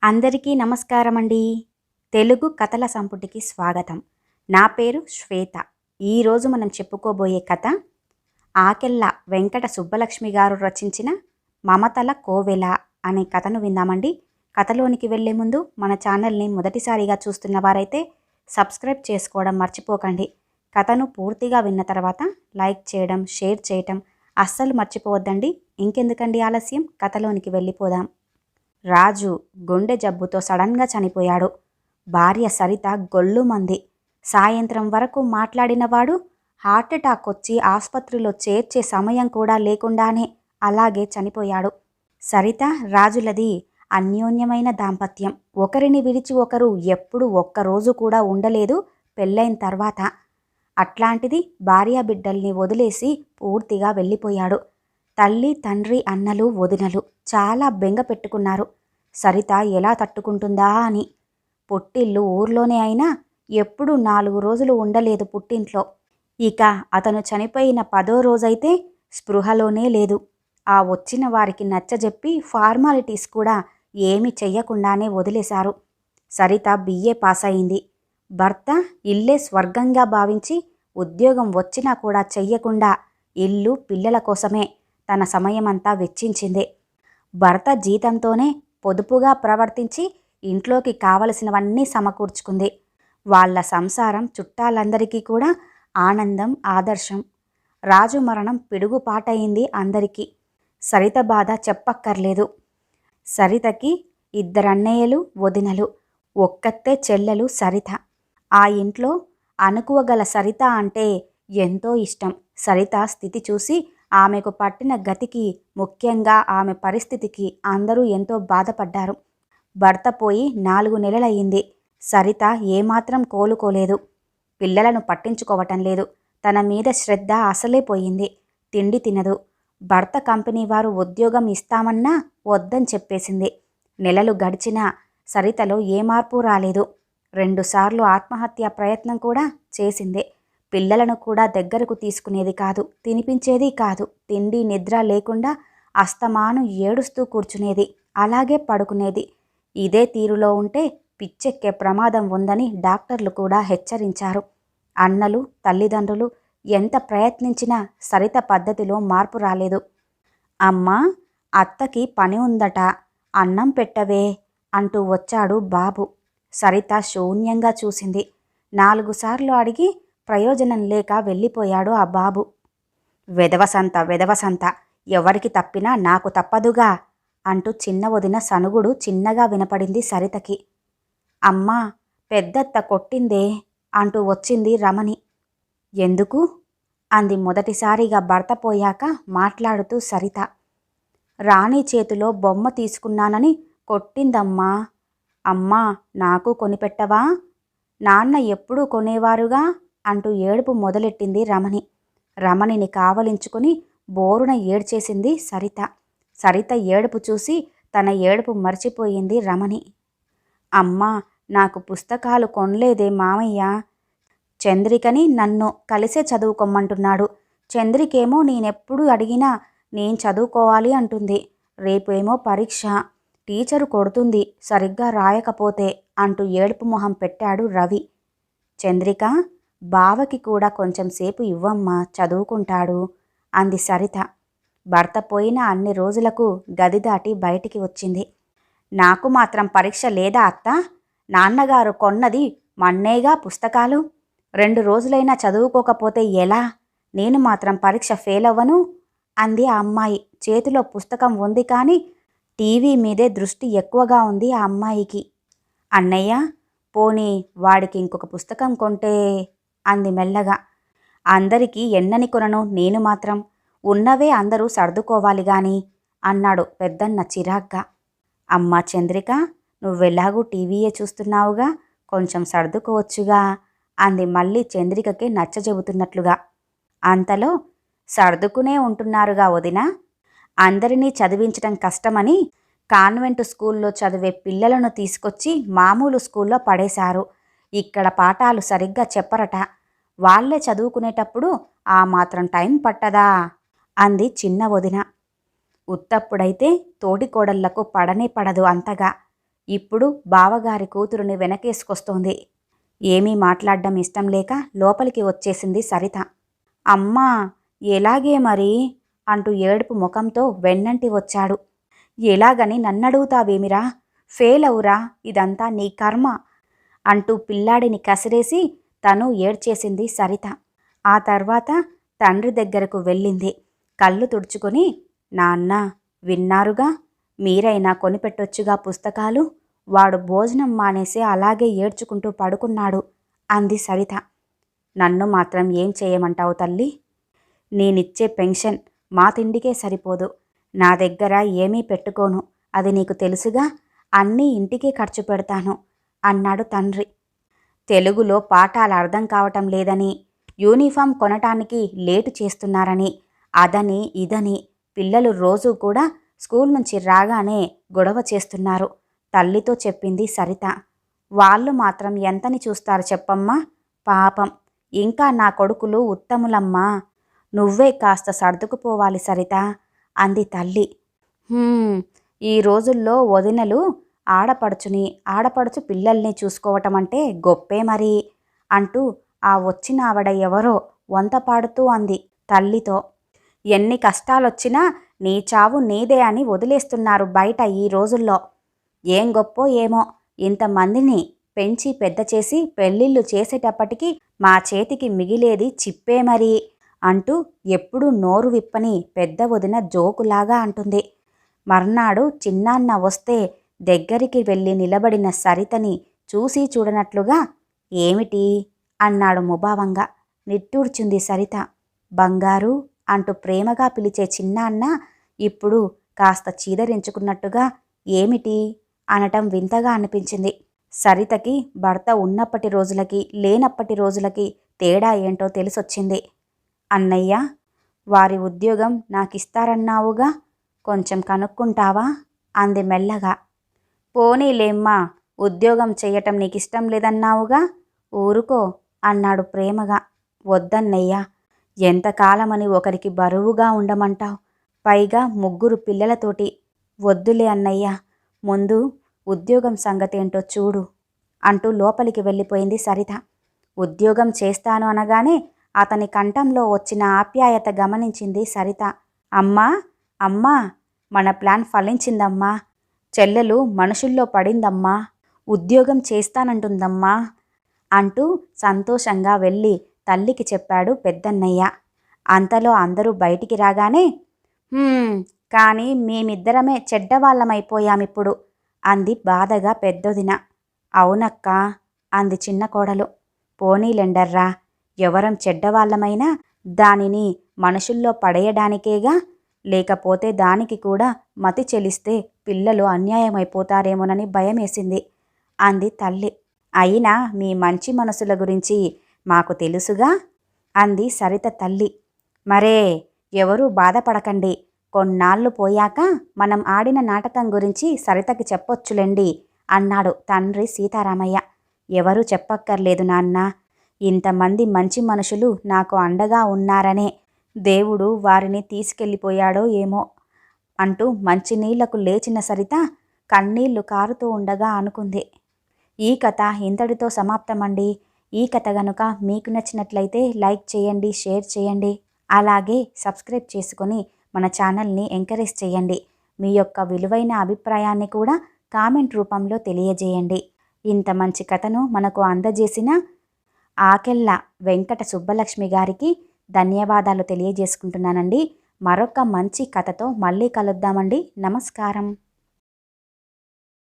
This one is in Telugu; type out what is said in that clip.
అందరికీ నమస్కారమండి. తెలుగు కథల సంపుటికి స్వాగతం. నా పేరు శ్వేత. ఈరోజు మనం చెప్పుకోబోయే కథ ఆకెళ్ళ వెంకట సుబ్బలక్ష్మి గారు రచించిన మమతల కోవెల అనే కథను విందామండి. కథలోనికి వెళ్లే ముందు మన ఛానల్ని మొదటిసారిగా చూస్తున్న వారైతే సబ్స్క్రైబ్ చేసుకోవడం మర్చిపోకండి. కథను పూర్తిగా విన్న తర్వాత లైక్ చేయడం, షేర్ చేయడం అస్సలు మర్చిపోవద్దండి. ఇంకెందుకండి ఆలస్యం, కథలోనికి వెళ్ళిపోదాం. రాజు గుండె జబ్బుతో సడన్గా చనిపోయాడు. భార్య సరిత గొల్లుమంది. సాయంత్రం వరకు మాట్లాడినవాడు హార్ట్అటాక్ వచ్చి ఆసుపత్రిలో చేర్చే సమయం కూడా లేకుండానే అలాగే చనిపోయాడు. సరిత రాజులది అన్యోన్యమైన దాంపత్యం. ఒకరిని విడిచి ఒకరు ఎప్పుడు ఒక్కరోజు కూడా ఉండలేదు పెళ్ళైన తర్వాత. అట్లాంటిది భార్యాబిడ్డల్ని వదిలేసి పూర్తిగా వెళ్ళిపోయాడు. తల్లి, తండ్రి, అన్నలు, వదినలు చాలా బెంగ పెట్టుకున్నారు సరిత ఎలా తట్టుకుంటుందా అని. పుట్టిల్లు ఊర్లోనే అయినా ఎప్పుడూ 4 రోజులు ఉండలేదు పుట్టింట్లో. ఇక అతను చనిపోయిన 10వ రోజైతే స్పృహలోనే లేదు. ఆ వచ్చిన వారికి నచ్చజెప్పి ఫార్మాలిటీస్ కూడా ఏమీ చెయ్యకుండానే వదిలేశారు. సరిత BA పాస్ అయింది. భర్త ఇల్లే స్వర్గంగా భావించి ఉద్యోగం వచ్చినా కూడా చెయ్యకుండా ఇల్లు, పిల్లల కోసమే తన సమయమంతా వెచ్చించింది. భర్త జీతంతోనే పొదుపుగా ప్రవర్తించి ఇంట్లోకి కావలసినవన్నీ సమకూర్చుకుంది. వాళ్ళ సంసారం చుట్టాలందరికీ కూడా ఆనందం, ఆదర్శం. రాజు మరణం పిడుగుపాటయింది అందరికీ. సరిత బాధ చెప్పక్కర్లేదు. సరితకి 2 అన్నయ్యలు, వదినలు, ఒక్కతే చెల్లెలు సరిత. ఆ ఇంట్లో అనుకువగల సరిత అంటే ఎంతో ఇష్టం. సరిత స్థితి చూసి ఆమెకు పట్టిన గతికి, ముఖ్యంగా ఆమె పరిస్థితికి అందరూ ఎంతో బాధపడ్డారు. భర్త పోయి 4 నెలలయ్యింది. సరిత ఏమాత్రం కోలుకోలేదు. పిల్లలను పట్టించుకోవటం లేదు. తన మీద శ్రద్ధ అసలే పోయింది. తిండి తినదు. భర్త కంపెనీ వారు ఉద్యోగం ఇస్తామన్నా వద్దని చెప్పేసింది. నెలలు గడిచినా సరితలో ఏ మార్పు రాలేదు. 2 సార్లు ఆత్మహత్యా ప్రయత్నం కూడా చేసింది. పిల్లలను కూడా దగ్గరకు తీసుకునేది కాదు, తినిపించేది కాదు. తిండి నిద్ర లేకుండా అస్తమానం ఏడుస్తూ కూర్చునేది, అలాగే పడుకునేది. ఇదే తీరులో ఉంటే పిచ్చెక్కే ప్రమాదం ఉందని డాక్టర్లు కూడా హెచ్చరించారు. అన్నలు, తల్లిదండ్రులు ఎంత ప్రయత్నించినా సరిత పద్ధతిలో మార్పు రాలేదు. అమ్మా, అత్తకి పని ఉందట, అన్నం పెట్టవే అంటూ వచ్చాడు బాబు. సరిత శూన్యంగా చూసింది. 4 సార్లు అడిగి ప్రయోజనం లేక వెళ్ళిపోయాడు ఆ బాబు. వెదవసంత ఎవరికి తప్పినా నాకు తప్పదుగా అంటూ చిన్న వదిన సనుగుడు చిన్నగా వినపడింది సరితకి. అమ్మా, పెద్దత్త కొట్టిందే అంటూ వచ్చింది రమణి. ఎందుకు అంది మొదటిసారిగా భర్త పోయాక మాట్లాడుతూ సరిత. రాణి చేతిలో బొమ్మ తీసుకున్నానని కొట్టిందమ్మా. అమ్మా, నాకు కొనిపెట్టవా? నాన్న ఎప్పుడూ కొనేవారుగా అంటూ ఏడుపు మొదలెట్టింది రమణి. రమణిని కావలించుకుని బోరున ఏడ్చేసింది సరిత. సరిత ఏడుపు చూసి తన ఏడుపు మర్చిపోయింది రమణి. అమ్మా, నాకు పుస్తకాలు కొనలేదే మామయ్య. చంద్రికని నన్ను కలిసే చదువుకోమంటున్నాడు. చంద్రికేమో నేనెప్పుడు అడిగినా నేను చదువుకోవాలి అంటుంది. రేపు ఏమో పరీక్ష, టీచరు కొడుతుంది సరిగ్గా రాయకపోతే అంటూ ఏడుపు మొహం పెట్టాడు రవి. చంద్రిక, బావకి కూడా కొంచెం సేపు ఇవ్వమ్మా, చదువుకుంటాడు అంది సరిత. భర్త పోయిన అన్ని రోజులకు గది దాటి బయటికి వచ్చింది. నాకు మాత్రం పరీక్ష లేదా అత్త? నాన్నగారు కొన్నది మన్నేగా పుస్తకాలు. 2 రోజులైనా చదువుకోకపోతే ఎలా? నేను మాత్రం పరీక్ష ఫెయిల్ అవ్వను అంది ఆ అమ్మాయి. చేతిలో పుస్తకం ఉంది కానీ టీవీ మీదే దృష్టి ఎక్కువగా ఉంది ఆ అమ్మాయికి. అన్నయ్య, పోనీ వాడికి ఇంకొక పుస్తకం కొంటే అంది మెల్లగా. అందరికీ ఎన్నని కొనను, నేను మాత్రం ఉన్నవే అందరూ సర్దుకోవాలి గాని అన్నాడు పెద్దన్న చిరాగ్గా. అమ్మా చంద్రిక, నువ్వెలాగూ టీవీయే చూస్తున్నావుగా, కొంచెం సర్దుకోవచ్చుగా అంది మళ్ళీ చంద్రికకే నచ్చజెబుతున్నట్లుగా. అంతలో సర్దుకునే ఉంటున్నారుగా వదినా, అందరినీ చదివించడం కష్టమని కాన్వెంటు స్కూల్లో చదివే పిల్లలను తీసుకొచ్చి మామూలు స్కూల్లో పడేశారు. ఇక్కడ పాఠాలు సరిగ్గా చెప్పరట. వాళ్లే చదువుకునేటప్పుడు ఆ మాత్రం టైం పట్టదా అంది చిన్న వదిన. ఉత్తప్పుడైతే తోటికోడళ్లకు పడనే పడదు అంతగా. ఇప్పుడు బావగారి కూతురుని వెనకేసుకొస్తోంది. ఏమీ మాట్లాడడం ఇష్టం లేక లోపలికి వచ్చేసింది సరిత. అమ్మా, ఎలాగే మరి అంటూ ఏడుపు ముఖంతో వెన్నంటి వచ్చాడు. ఎలాగని నన్నడుగుతావేమిరా? ఫెయిల్ అవురా, ఇదంతా నీ కర్మ అంటూ పిల్లాడిని కసిరేసి తను ఏడ్చేసింది సరిత. ఆ తర్వాత తండ్రి దగ్గరకు వెళ్ళింది. కళ్ళు తుడుచుకొని, నాన్న, విన్నారుగా, మీరైనా కొనిపెట్టొచ్చుగా పుస్తకాలు. వాడు భోజనం మానేసి అలాగే ఏడ్చుకుంటూ పడుకున్నాడు అంది సరిత. నన్ను మాత్రం ఏం చేయమంటావు తల్లి? నేనిచ్చే పెన్షన్ మా తిండికే సరిపోదు. నా దగ్గర ఏమీ పెట్టుకోను, అది నీకు తెలుసుగా. అన్నీ ఇంటికే ఖర్చు పెడతాను అన్నాడు తండ్రి. తెలుగులో పాఠాలు అర్థం కావటం లేదని, యూనిఫామ్ కొనటానికి లేటు చేస్తున్నారని, అదని ఇదని పిల్లలు రోజూ కూడా స్కూల్ నుంచి రాగానే గొడవ చేస్తున్నారు తల్లితో చెప్పింది సరిత. వాళ్ళు మాత్రం ఎంతని చూస్తారు చెప్పమ్మా? పాపం, ఇంకా నా కొడుకులు ఉత్తములమ్మా. నువ్వే కాస్త సర్దుకుపోవాలి సరిత అంది తల్లి. ఈ రోజుల్లో వదినలు ఆడపడుచు పిల్లల్ని చూసుకోవటం అంటే గొప్పే మరి అంటూ ఆ వచ్చిన ఆవిడ ఎవరో వంత పాడుతూ అంది తల్లితో. ఎన్ని కష్టాలొచ్చినా నీ చావు నీదే అని వదిలేస్తున్నారు బయట ఈ రోజుల్లో. ఏం గొప్పో ఏమో, ఇంతమందిని పెంచి పెద్ద చేసి పెళ్ళిళ్ళు చేసేటప్పటికి మా చేతికి మిగిలేది చిప్పే మరి అంటూ ఎప్పుడూ నోరు విప్పని పెద్ద వదిన జోకులాగా అంటుంది. మర్నాడు చిన్నాన్న వస్తే దగ్గరికి వెళ్ళి నిలబడిన సరితని చూసి చూడనట్లుగా, ఏమిటి అన్నాడు ముభావంగా. నిట్టూర్చింది సరిత. బంగారు అంటూ ప్రేమగా పిలిచే చిన్నాన్న ఇప్పుడు కాస్త చీదరించుకున్నట్టుగా ఏమిటి అనటం వింతగా అనిపించింది. సరితకి భర్త ఉన్నప్పటి రోజులకి లేనప్పటి రోజులకి తేడా ఏంటో తెలిసొచ్చింది. అన్నయ్య, వారి ఉద్యోగం నాకిస్తారన్నావుగా, కొంచెం కనుక్కుంటావా అంది మెల్లగా. పోనీలేమ్మా, ఉద్యోగం చెయ్యటం నీకిష్టం లేదన్నావుగా, ఊరుకో అన్నాడు ప్రేమగా. వద్దన్నయ్యా, ఎంతకాలమని ఒకరికి బరువుగా ఉండమంటావు? పైగా 3 పిల్లలతోటి. వద్దులే అన్నయ్యా, ముందు ఉద్యోగం సంగతేంటో చూడు అంటూ లోపలికి వెళ్ళిపోయింది సరిత. ఉద్యోగం చేస్తాను అనగానే అతని కంఠంలో వచ్చిన ఆప్యాయత గమనించింది సరిత. అమ్మా, అమ్మా, మన ప్లాన్ ఫలించిందమ్మా. చెల్లెలు మనుషుల్లో పడిందమ్మా. ఉద్యోగం చేస్తానంటుందమ్మా అంటూ సంతోషంగా వెళ్ళి తల్లికి చెప్పాడు పెద్దన్నయ్య. అంతలో అందరూ బయటికి రాగానే, కానీ మేమిద్దరమే చెడ్డవాళ్ళమైపోయామిప్పుడు అంది బాధగా పెద్దొదిన. అవునక్క అంది చిన్న కోడలు. పోనీలెండర్రా, ఎవరం చెడ్డవాళ్ళమైనా దానిని మనుషుల్లో పడేయడానికేగా, లేకపోతే దానికి కూడా మతి చెలిస్తే పిల్లలు అన్యాయమైపోతారేమోనని భయమేసింది అంది తల్లి. అయినా మీ మంచి మనసుల గురించి మాకు తెలుసుగా అంది సరిత తల్లి. మరే, ఎవరూ బాధపడకండి. కొన్నాళ్ళు పోయాక మనం ఆడిన నాటకం గురించి సరితకి చెప్పొచ్చులేండి అన్నాడు తండ్రి సీతారామయ్య. ఎవరూ చెప్పక్కర్లేదు నాన్న. ఇంతమంది మంచి మనుషులు నాకు అండగా ఉన్నారనే దేవుడు వారిని తీసుకెళ్ళిపోయాడో ఏమో అంటూ మంచినీళ్లకు లేచిన సరిత కన్నీళ్లు కారుతూ ఉండగా అనుకుంది. ఈ కథ ఇంతటితో సమాప్తమండి. ఈ కథ గనుక మీకు నచ్చినట్లయితే లైక్ చేయండి, షేర్ చేయండి, అలాగే సబ్స్క్రైబ్ చేసుకొని మన ఛానల్ని ఎంకరేజ్ చేయండి. మీ యొక్క విలువైన అభిప్రాయాన్ని కూడా కామెంట్ రూపంలో తెలియజేయండి. ఇంత మంచి కథను మనకు అందజేసిన ఆకెళ్ళ వెంకట సుబ్బలక్ష్మి గారికి ధన్యవాదాలు తెలియజేసుకుంటున్నానండి. మరొక మంచి కథతో మళ్ళీ కలుద్దామండి. నమస్కారం.